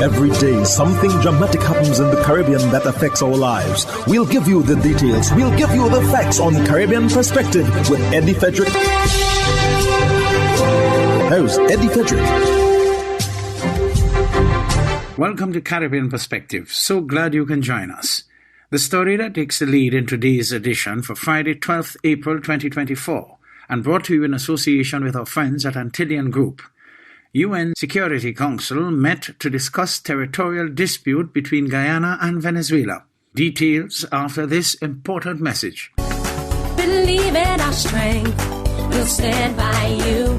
Every day, something dramatic happens in the Caribbean that affects our lives. We'll give you the details. We'll give you the facts on Caribbean Perspective with Eddie Frederick. How's Eddie Frederick? Welcome to Caribbean Perspective. So glad you can join us. The story that takes the lead in today's edition for Friday, 12th April 2024, and brought to you in association with our friends at Antillean Group. UN Security Council met to discuss territorial dispute between Guyana and Venezuela. Details after this important message. Believe in our strength, we'll stand by you.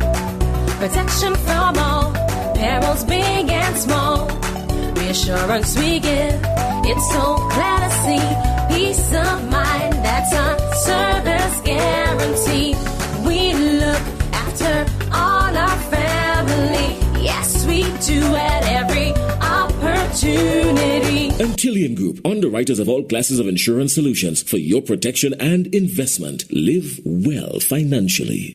Protection from all, perils big and small. Reassurance we give, it's so glad to see. Peace of mind, that's our service guarantee. We look after all our family. Yes, we do at every opportunity. Antillean Group, underwriters of all classes of insurance solutions for your protection and investment. Live well financially.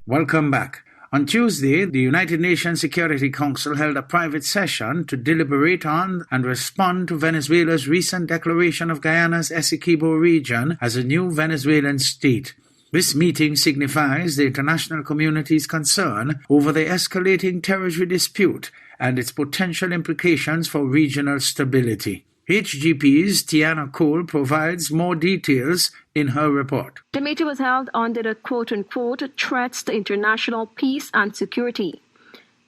Welcome back. On Tuesday, the United Nations Security Council held a private session to deliberate on and respond to Venezuela's recent declaration of Guyana's Essequibo region as a new Venezuelan state. This meeting signifies the international community's concern over the escalating territory dispute and its potential implications for regional stability. HGP's Tiana Cole provides more details in her report. The meeting was held under the quote-unquote threats to international peace and security.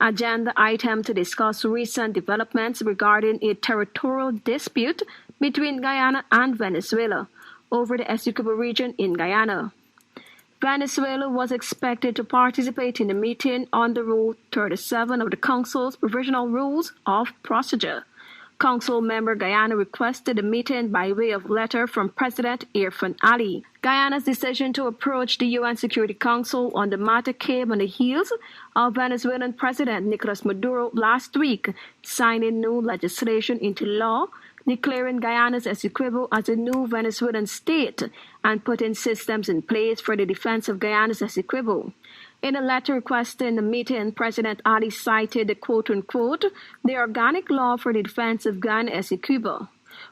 Agenda item to discuss recent developments regarding a territorial dispute between Guyana and Venezuela over the Essequibo region in Guyana. Venezuela was expected to participate in the meeting under Rule 37 of the Council's Provisional Rules of Procedure. Council member Guyana requested a meeting by way of letter from President Irfan Ali. Guyana's decision to approach the UN Security Council on the matter came on the heels of Venezuelan President Nicolas Maduro last week signing new legislation into law, declaring Guyana's Essequibo as a new Venezuelan state and putting systems in place for the defense of Guyana's Essequibo. In a letter requesting the meeting, President Ali cited the quote-unquote, the organic law for the defense of Guyana Essequibo,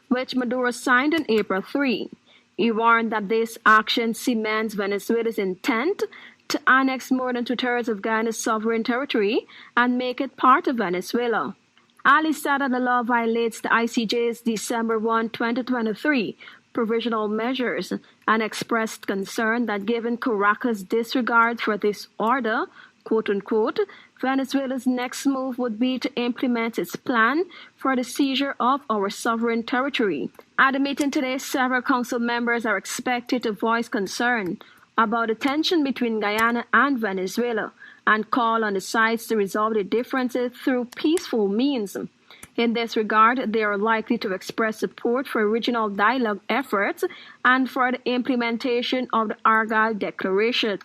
which Maduro signed on April 3. He warned that this action cements Venezuela's intent to annex more than two-thirds of Guyana's sovereign territory and make it part of Venezuela. Ali said that the law violates the ICJ's December 1, 2023 provisional measures and expressed concern that given Caracas' disregard for this order, quote-unquote, Venezuela's next move would be to implement its plan for the seizure of our sovereign territory. At the meeting today, several council members are expected to voice concern about the tension between Guyana and Venezuela and call on the sides to resolve the differences through peaceful means. In this regard, they are likely to express support for regional dialogue efforts and for the implementation of the Argyle Declaration.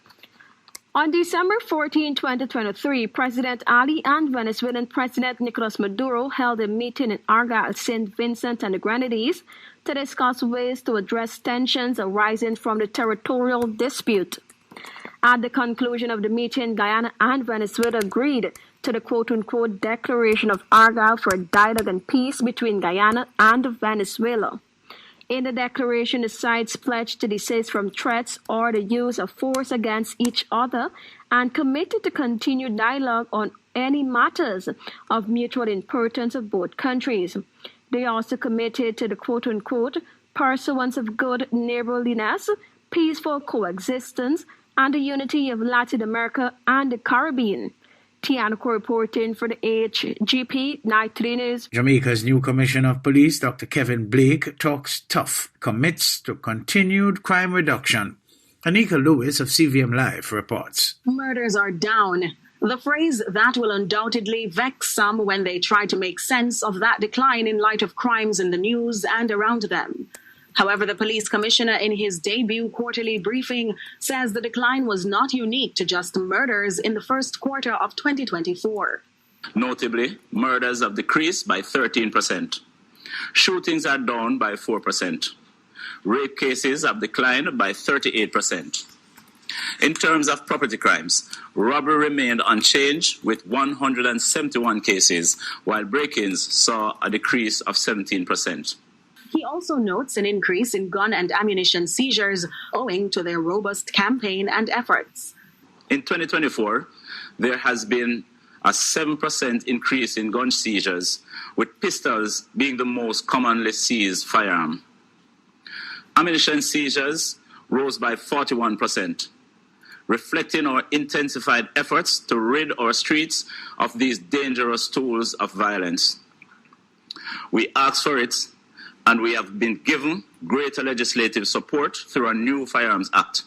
On December 14, 2023, President Ali and Venezuelan President Nicolas Maduro held a meeting in Argyle, St. Vincent and the Grenadines to discuss ways to address tensions arising from the territorial dispute. At the conclusion of the meeting, Guyana and Venezuela agreed to the quote-unquote Declaration of Argyle for Dialogue and Peace between Guyana and Venezuela. In the declaration, the sides pledged to desist from threats or the use of force against each other and committed to continue dialogue on any matters of mutual importance of both countries. They also committed to the quote-unquote pursuance of good neighborliness, peaceful coexistence, and the unity of Latin America and the Caribbean. Tiana reporting for the HGP Night 3 News. Jamaica's new Commissioner of Police, Dr. Kevin Blake, talks tough, commits to continued crime reduction. Anika Lewis of CVM Live reports. Murders are down. The phrase that will undoubtedly vex some when they try to make sense of that decline in light of crimes in the news and around them. However, the police commissioner in his debut quarterly briefing says the decline was not unique to just murders in the first quarter of 2024. Notably, murders have decreased by 13%. Shootings are down by 4%. Rape cases have declined by 38%. In terms of property crimes, robbery remained unchanged with 171 cases, while break-ins saw a decrease of 17%. He also notes an increase in gun and ammunition seizures owing to their robust campaign and efforts. In 2024, there has been a 7% increase in gun seizures, with pistols being the most commonly seized firearm. Ammunition seizures rose by 41%, reflecting our intensified efforts to rid our streets of these dangerous tools of violence. We asked for it, and we have been given greater legislative support through a new Firearms Act.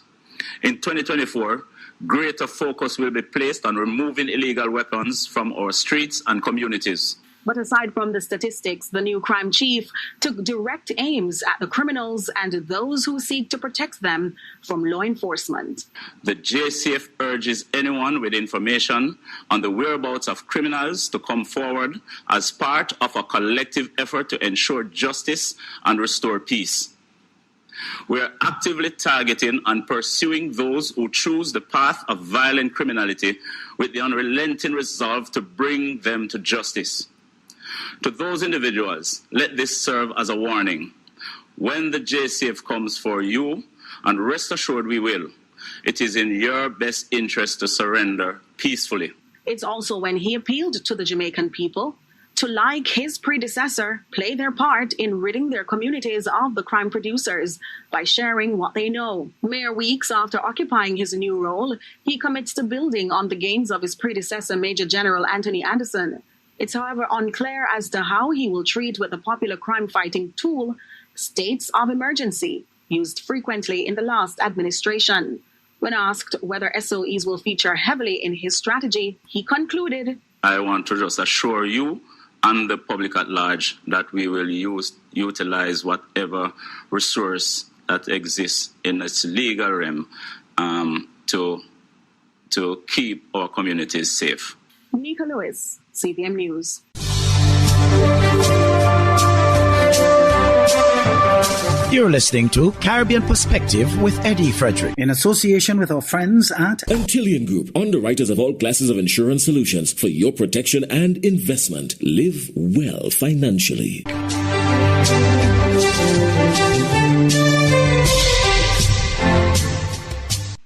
In 2024, greater focus will be placed on removing illegal weapons from our streets and communities. But aside from the statistics, the new crime chief took direct aims at the criminals and those who seek to protect them from law enforcement. The JCF urges anyone with information on the whereabouts of criminals to come forward as part of a collective effort to ensure justice and restore peace. We are actively targeting and pursuing those who choose the path of violent criminality with the unrelenting resolve to bring them to justice. To those individuals, let this serve as a warning. When the JCF comes for you, and rest assured we will, it is in your best interest to surrender peacefully. It's also when he appealed to the Jamaican people to, like his predecessor, play their part in ridding their communities of the crime producers by sharing what they know. Mere weeks after occupying his new role, he commits to building on the gains of his predecessor, Major General Anthony Anderson. It's, however, unclear as to how he will treat with the popular crime-fighting tool, states of emergency, used frequently in the last administration. When asked whether SOEs will feature heavily in his strategy, he concluded, I want to just assure you and the public at large that we will utilize whatever resource that exists in its legal realm to keep our communities safe. Nika Lewis, CBM News. You're listening to Caribbean Perspective with Eddie Frederick. In association with our friends at Antillean Group, underwriters of all classes of insurance solutions for your protection and investment. Live well financially.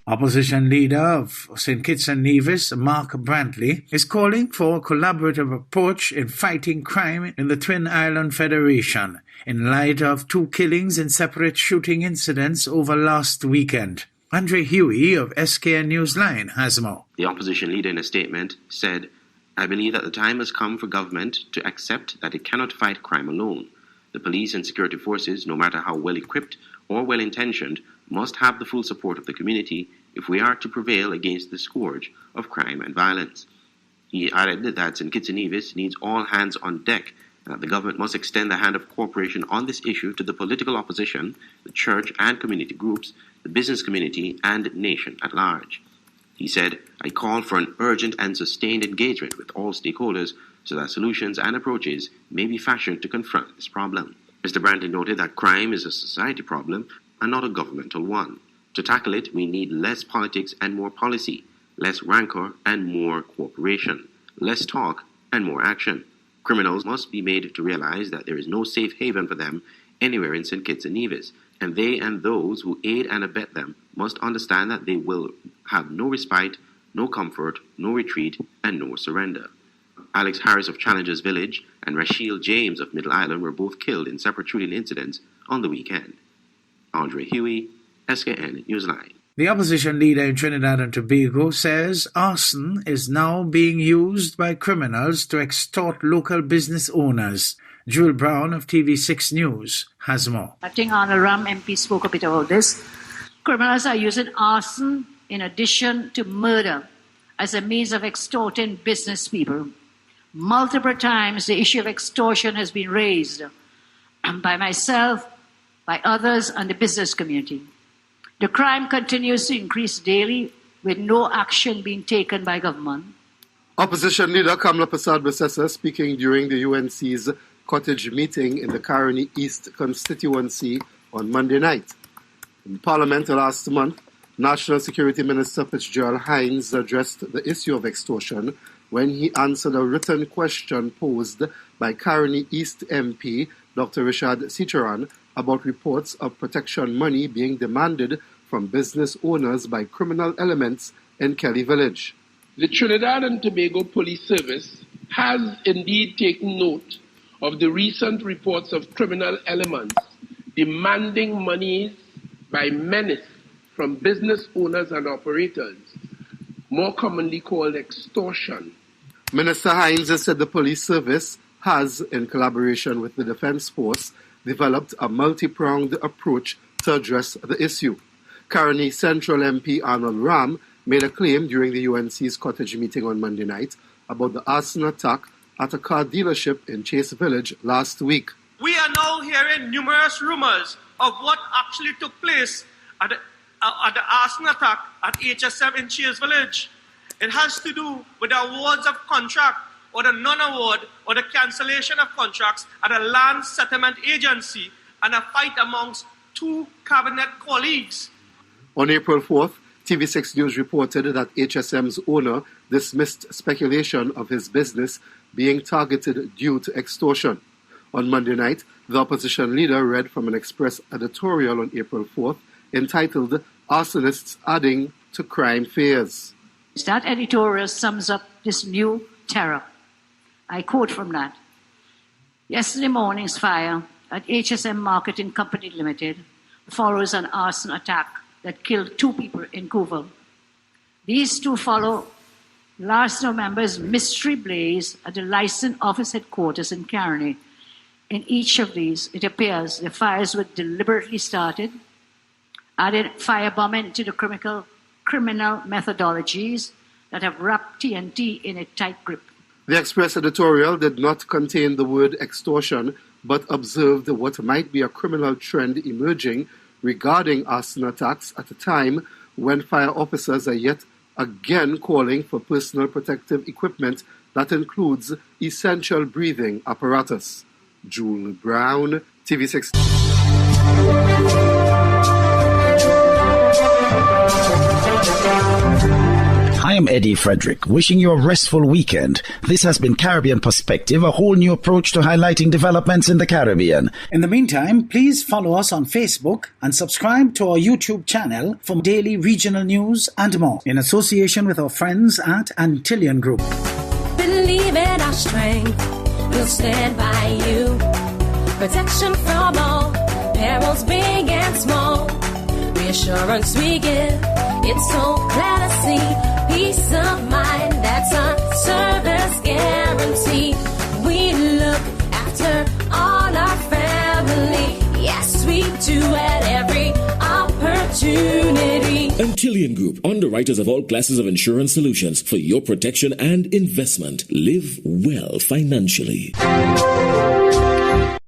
Opposition leader of St. Kitts and Nevis, Mark Brantley, is calling for a collaborative approach in fighting crime in the Twin Island Federation, in light of 2 killings in separate shooting incidents over last weekend. Andre Huey of SKN Newsline has more. The opposition leader in a statement said, I believe that the time has come for government to accept that it cannot fight crime alone. The police and security forces, no matter how well equipped or well intentioned, must have the full support of the community if we are to prevail against the scourge of crime and violence. He added that St. Kitts and Nevis needs all hands on deck, and that the government must extend the hand of cooperation on this issue to the political opposition, the church and community groups, the business community, and nation at large. He said, I call for an urgent and sustained engagement with all stakeholders so that solutions and approaches may be fashioned to confront this problem. Mr. Brantley noted that crime is a society problem and not a governmental one. To tackle it, we need less politics and more policy, less rancor and more cooperation, less talk and more action. Criminals must be made to realize that there is no safe haven for them anywhere in St. Kitts and Nevis, and they and those who aid and abet them must understand that they will have no respite, no comfort, no retreat, and no surrender. Alex Harris of Challengers Village and Rasheal James of Middle Island were both killed in separate shooting incidents on the weekend. Andre Huey, SKN Newsline. The opposition leader in Trinidad and Tobago says arson is now being used by criminals to extort local business owners. Jewel Brown of TV6 News has more. I think Arnold Ram MP spoke a bit about this. Criminals are using arson in addition to murder as a means of extorting business people. Multiple times the issue of extortion has been raised by myself, by others, and the business community. The crime continues to increase daily with no action being taken by government. Opposition leader Kamla Persad-Besessa speaking during the UNC's cottage meeting in the Caroni East constituency on Monday night. In Parliament last month, National Security Minister Fitzgerald Hines addressed the issue of extortion when he answered a written question posed by Caroni East MP Dr. Richard Cicheran about reports of protection money being demanded from business owners by criminal elements in Kelly Village. The Trinidad and Tobago Police Service has indeed taken note of the recent reports of criminal elements demanding monies by menace from business owners and operators, more commonly called extortion. Minister Hines said the police service has, in collaboration with the Defence Force, developed a multi-pronged approach to address the issue. Caroni Central MP Arnold Ram made a claim during the UNC's cottage meeting on Monday night about the arson attack at a car dealership in Chase Village last week. We are now hearing numerous rumors of what actually took place at the arson attack at HSM in Chase Village. It has to do with the awards of contract or the non-award or the cancellation of contracts at a land settlement agency and a fight amongst two cabinet colleagues. On April 4th, TV6 News reported that HSM's owner dismissed speculation of his business being targeted due to extortion. On Monday night, the opposition leader read from an Express editorial on April 4th entitled "Arsonists Adding to Crime Fears." That editorial sums up this new terror. I quote from that. Yesterday morning's fire at HSM Marketing Company Limited follows an arson attack that killed 2 people in Couville. These 2 follow last November's mystery blaze at the licensed office headquarters in Caroni. In each of these, it appears the fires were deliberately started, added firebombing to the criminal methodologies that have wrapped TNT in a tight grip. The Express editorial did not contain the word extortion, but observed what might be a criminal trend emerging regarding arson attacks at a time when fire officers are yet again calling for personal protective equipment that includes essential breathing apparatus. Jewel Brown, TV6. Hi, I'm Eddie Frederick, wishing you a restful weekend. This has been Caribbean Perspective, a whole new approach to highlighting developments in the Caribbean. In the meantime, please follow us on Facebook and subscribe to our YouTube channel for daily regional news and more, in association with our friends at Antillian Group. Believe in our strength, we'll stand by you. Protection from all perils big and small. Reassurance we give, it's so clear to see. Peace of mind, that's our service guarantee. We look after all our family. Yes, we do at every opportunity. Antillian Group, underwriters of all classes of insurance solutions for your protection and investment. Live well financially.